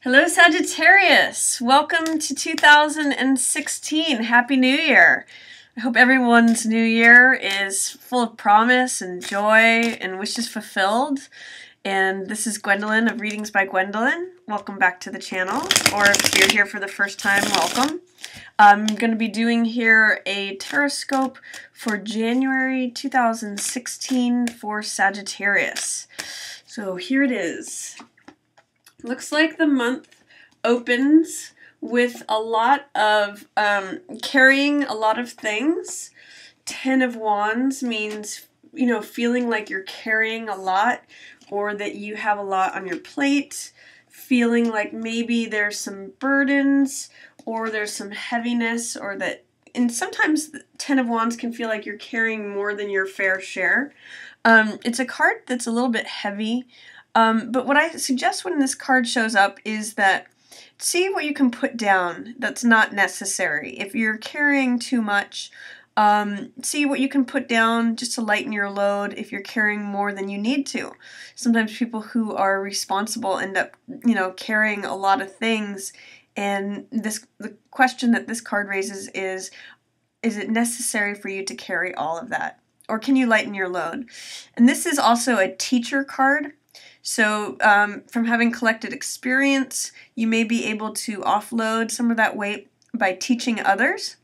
Hello Sagittarius! Welcome to 2016. Happy New Year! I hope everyone's new year is full of promise and joy and wishes fulfilled. And this is Gwendolyn of Readings by Gwendolyn. Welcome back to the channel, or if you're here for the first time, welcome. I'm going to be doing here a Tarotscope for January 2016 for Sagittarius. So here it is. Looks like the month opens with a lot of carrying a lot of things. 10 of Wands means, feeling like you're carrying a lot or that you have a lot on your plate. Feeling like maybe there's some burdens or there's some heaviness, or that, and sometimes the 10 of Wands can feel like you're carrying more than your fair share. It's a card that's a little bit heavy. But what I suggest when this card shows up is that see what you can put down that's not necessary. If you're carrying too much, see what you can put down just to lighten your load if you're carrying more than you need to. Sometimes people who are responsible end up, carrying a lot of things, and the question that this card raises is it necessary for you to carry all of that? Or can you lighten your load? And this is also a teacher card. So from having collected experience, you may be able to offload some of that weight by teaching others.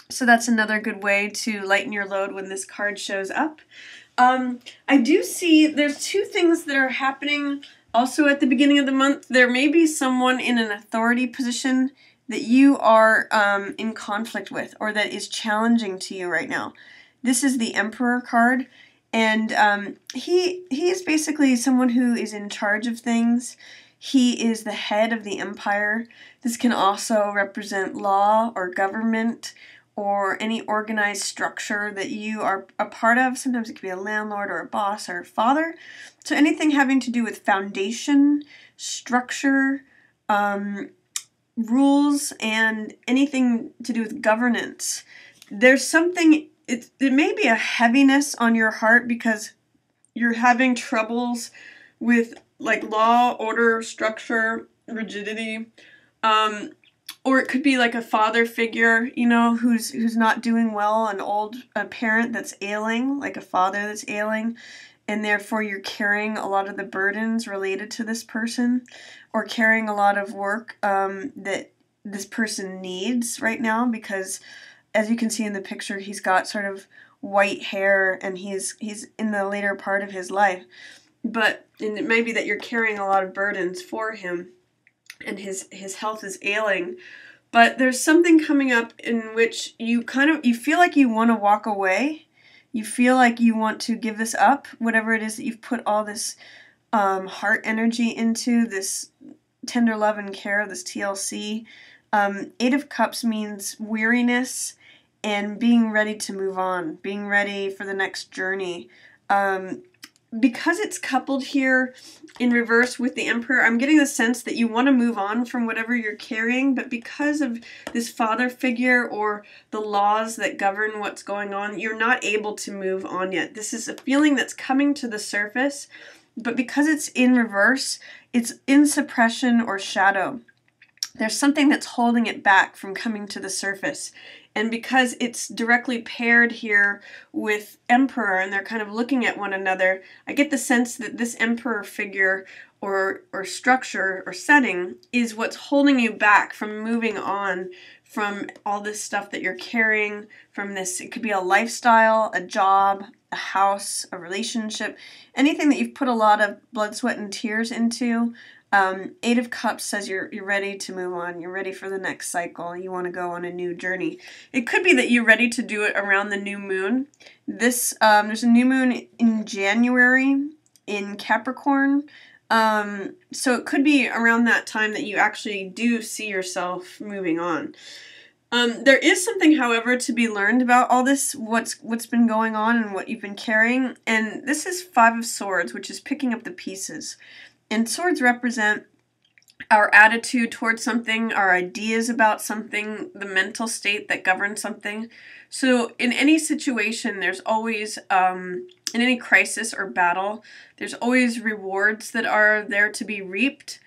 So that's another good way to lighten your load when this card shows up. I do see there's two things that are happening also at the beginning of the month. There may be someone in an authority position that you are in conflict with, or that is challenging to you right now. This is the Emperor card. And he is basically someone who is in charge of things. He is the head of the empire. This can also represent law or government or any organized structure that you are a part of. Sometimes it could be a landlord or a boss or a father. So anything having to do with foundation, structure, rules, and anything to do with governance. There's something... It may be a heaviness on your heart because you're having troubles with like law, order, structure, rigidity, or it could be like a father figure, who's not doing well, a parent that's ailing, like a father that's ailing, and therefore you're carrying a lot of the burdens related to this person, or carrying a lot of work that this person needs right now because, as you can see in the picture, he's got sort of white hair and he's in the later part of his life. And it may be that you're carrying a lot of burdens for him and his health is ailing. But there's something coming up in which you feel like you want to walk away. You feel like you want to give this up, whatever it is that you've put all this heart energy into, this tender love and care, this TLC. 8 of Cups means weariness and being ready to move on, being ready for the next journey. Because it's coupled here in reverse with the Emperor, I'm getting the sense that you want to move on from whatever you're carrying, but because of this father figure or the laws that govern what's going on, you're not able to move on yet. This is a feeling that's coming to the surface, but because it's in reverse, it's in suppression or shadow. There's something that's holding it back from coming to the surface. And because it's directly paired here with Emperor and they're kind of looking at one another, I get the sense that this Emperor figure or structure or setting is what's holding you back from moving on from all this stuff that you're carrying from this. It could be a lifestyle, a job, a house, a relationship, anything that you've put a lot of blood, sweat, and tears into. 8 of Cups says you're ready to move on. You're ready for the next cycle. You want to go on a new journey. It could be that you're ready to do it around the new moon. There's a new moon in January in Capricorn. So it could be around that time that you actually do see yourself moving on. There is something, however, to be learned about all this, what's been going on and what you've been carrying. And this is 5 of Swords, which is picking up the pieces. And swords represent our attitude towards something, our ideas about something, the mental state that governs something. So in any situation, there's always, in any crisis or battle, there's always rewards that are there to be reaped.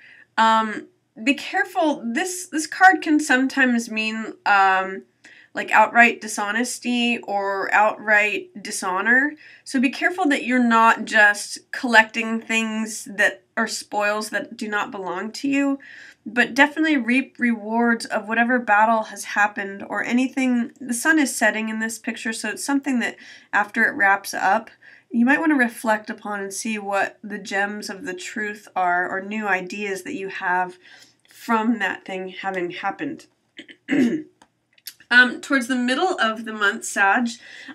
be careful. This card can sometimes mean like outright dishonesty or outright dishonor. So be careful that you're not just collecting things that are spoils that do not belong to you, but definitely reap rewards of whatever battle has happened or anything. The sun is setting in this picture, so it's something that after it wraps up, you might want to reflect upon and see what the gems of the truth are, or new ideas that you have from that thing having happened. Towards the middle of the month, Sag,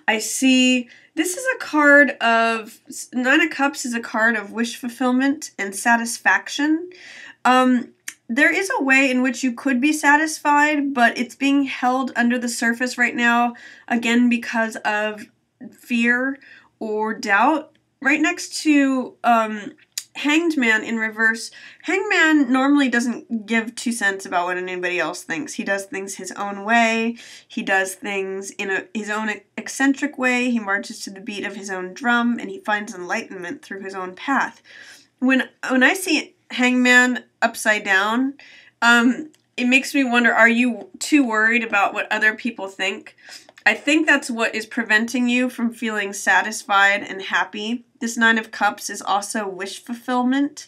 I see this is a card of, Nine of Cups is a card of wish fulfillment and satisfaction. There is a way in which you could be satisfied, but it's being held under the surface right now, again, because of fear or doubt. Right next to Hanged Man in reverse. Hanged Man normally doesn't give 2 cents about what anybody else thinks. He does things his own way. He does things in his own eccentric way. He marches to the beat of his own drum, and he finds enlightenment through his own path. When I see Hanged Man upside down, it makes me wonder, are you too worried about what other people think? I think that's what is preventing you from feeling satisfied and happy. This Nine of Cups is also wish fulfillment.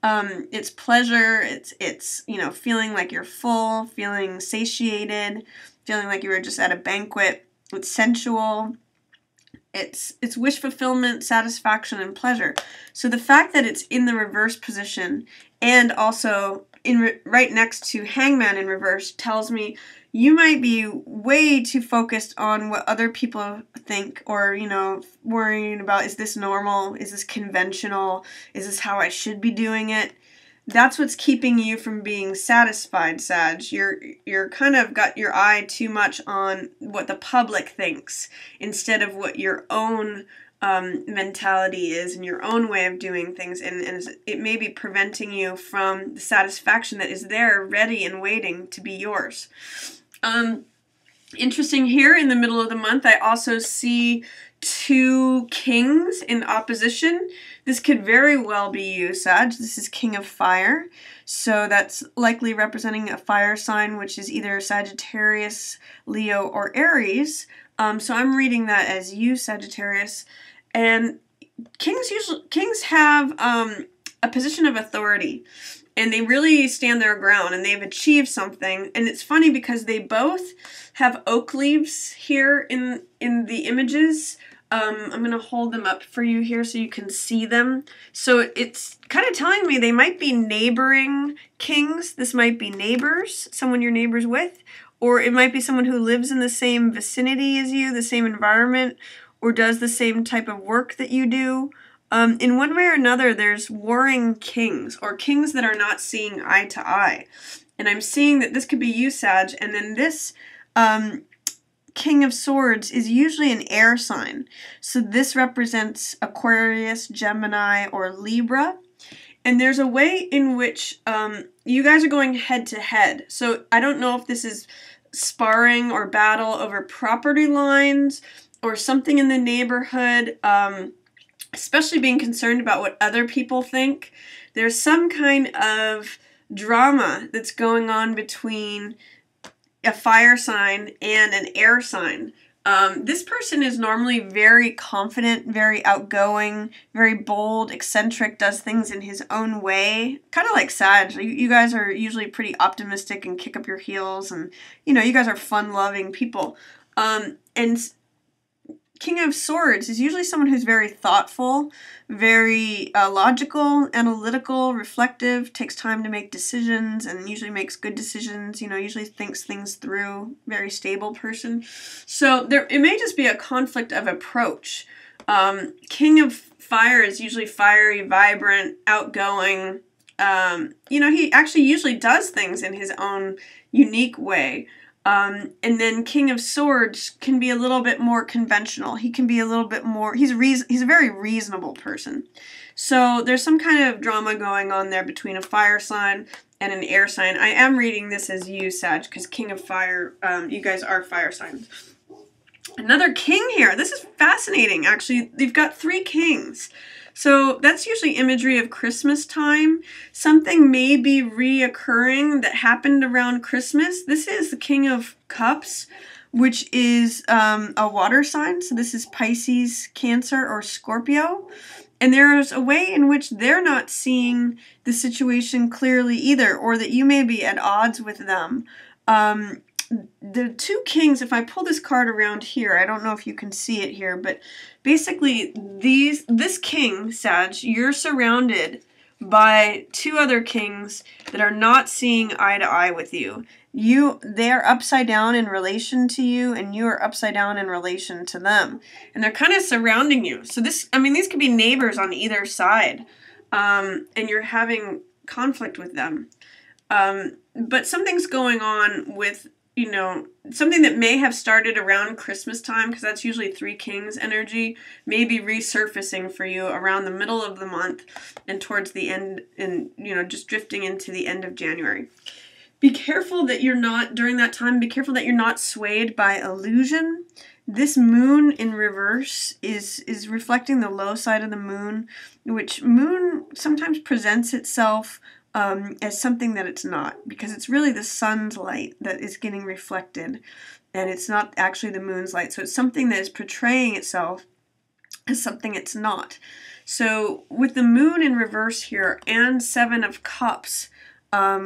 It's pleasure. It's feeling like you're full, feeling satiated, feeling like you were just at a banquet. It's sensual. It's wish fulfillment, satisfaction, and pleasure. So the fact that it's in the reverse position and also right next to Hangman in reverse tells me you might be way too focused on what other people think, or, worrying about, is this normal? Is this conventional? Is this how I should be doing it? That's what's keeping you from being satisfied, Sag. You're kind of got your eye too much on what the public thinks instead of what your own mentality is and your own way of doing things, and it may be preventing you from the satisfaction that is there, ready and waiting to be yours. Interesting here in the middle of the month, I also see 2 kings in opposition. This could very well be you, Sag. This is King of Fire. So that's likely representing a fire sign, which is either Sagittarius, Leo, or Aries. So I'm reading that as you, Sagittarius. And kings have a position of authority, and they really stand their ground, and they've achieved something. And it's funny because they both have oak leaves here in the images. I'm going to hold them up for you here so you can see them. So it's kind of telling me they might be neighboring kings. This might be neighbors, someone you're neighbors with, or it might be someone who lives in the same vicinity as you, the same environment, or does the same type of work that you do. In one way or another, there's warring kings, or kings that are not seeing eye to eye. And I'm seeing that this could be you, Sag, and then this King of Swords is usually an air sign. So this represents Aquarius, Gemini, or Libra. And there's a way in which you guys are going head to head. So I don't know if this is sparring or battle over property lines or something in the neighborhood, especially being concerned about what other people think. There's some kind of drama that's going on between a fire sign and an air sign. This person is normally very confident, very outgoing, very bold, eccentric, does things in his own way. Kind of like Sag. You guys are usually pretty optimistic and kick up your heels, and you guys are fun-loving people. And King of Swords is usually someone who's very thoughtful, very logical, analytical, reflective, takes time to make decisions, and usually makes good decisions, usually thinks things through, very stable person. So it may just be a conflict of approach. King of Fire is usually fiery, vibrant, outgoing. He actually usually does things in his own unique way. And then King of Swords can be a little bit more conventional. He can be a little bit more, he's a very reasonable person. So there's some kind of drama going on there between a fire sign and an air sign. I am reading this as you, Sag, because King of Fire, you guys are fire signs. Another king here. This is fascinating, actually. They've got 3 kings. So that's usually imagery of Christmas time. Something may be reoccurring that happened around Christmas. This is the King of Cups, which is a water sign. So this is Pisces, Cancer, or Scorpio. And there's a way in which they're not seeing the situation clearly either, or that you may be at odds with them. The two kings, if I pull this card around here, I don't know if you can see it here, but basically this king, Sag, you're surrounded by two other kings that are not seeing eye to eye with you. They're upside down in relation to you, and you are upside down in relation to them. And they're kind of surrounding you. So these could be neighbors on either side. And you're having conflict with them. But something's going on with, something that may have started around Christmas time, because that's usually three kings energy, may be resurfacing for you around the middle of the month and towards the end, and, just drifting into the end of January. Be careful that you're not, during that time, be careful that you're not swayed by illusion. This moon in reverse is reflecting the low side of the moon, which moon sometimes presents itself as something that it's not, because it's really the sun's light that is getting reflected, and it's not actually the moon's light. So it's something that is portraying itself as something it's not. So with the moon in reverse here and Seven of Cups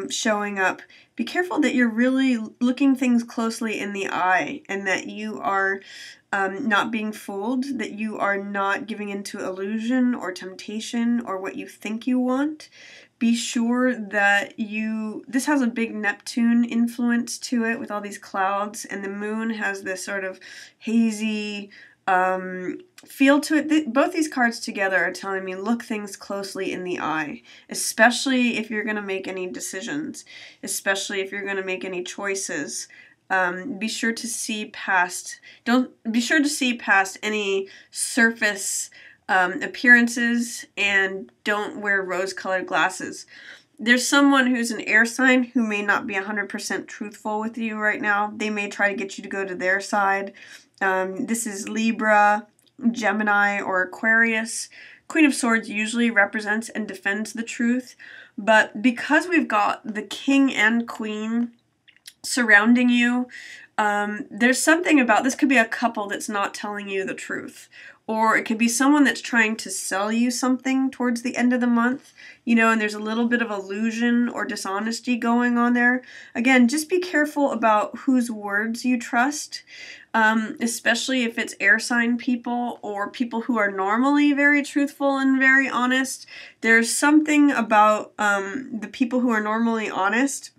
showing up, be careful that you're really looking things closely in the eye, and that you are not being fooled, that you are not giving into illusion or temptation or what you think you want. Be sure that this has a big Neptune influence to it with all these clouds, and the moon has this sort of hazy feel to it. Both these cards together are telling me look things closely in the eye, especially if you're going to make any decisions, especially if you're going to make any choices. Be sure to see past any surface appearances, and don't wear rose-colored glasses. There's someone who's an air sign who may not be 100% truthful with you right now. They may try to get you to go to their side. This is Libra, Gemini, or Aquarius. Queen of Swords usually represents and defends the truth, but because we've got the king and queen surrounding you, there's something about this. Could be a couple that's not telling you the truth, or it could be someone that's trying to sell you something towards the end of the month, and there's a little bit of illusion or dishonesty going on there. Again, just be careful about whose words you trust, especially if it's air sign people or people who are normally very truthful and very honest. There's something about the people who are normally honest,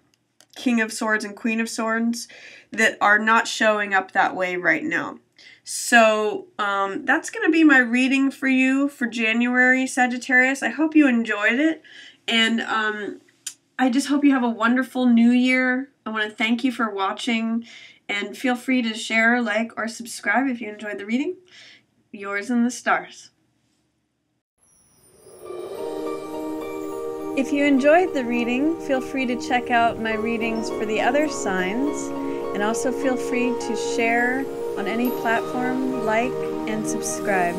King of Swords and Queen of Swords, that are not showing up that way right now. So that's going to be my reading for you for January, Sagittarius. I hope you enjoyed it, and I just hope you have a wonderful new year. I want to thank you for watching, and feel free to share, like, or subscribe if you enjoyed the reading. Yours in the stars. If you enjoyed the reading, feel free to check out my readings for the other signs, and also feel free to share on any platform, like, and subscribe.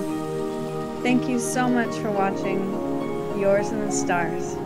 Thank you so much for watching. Yours in the stars.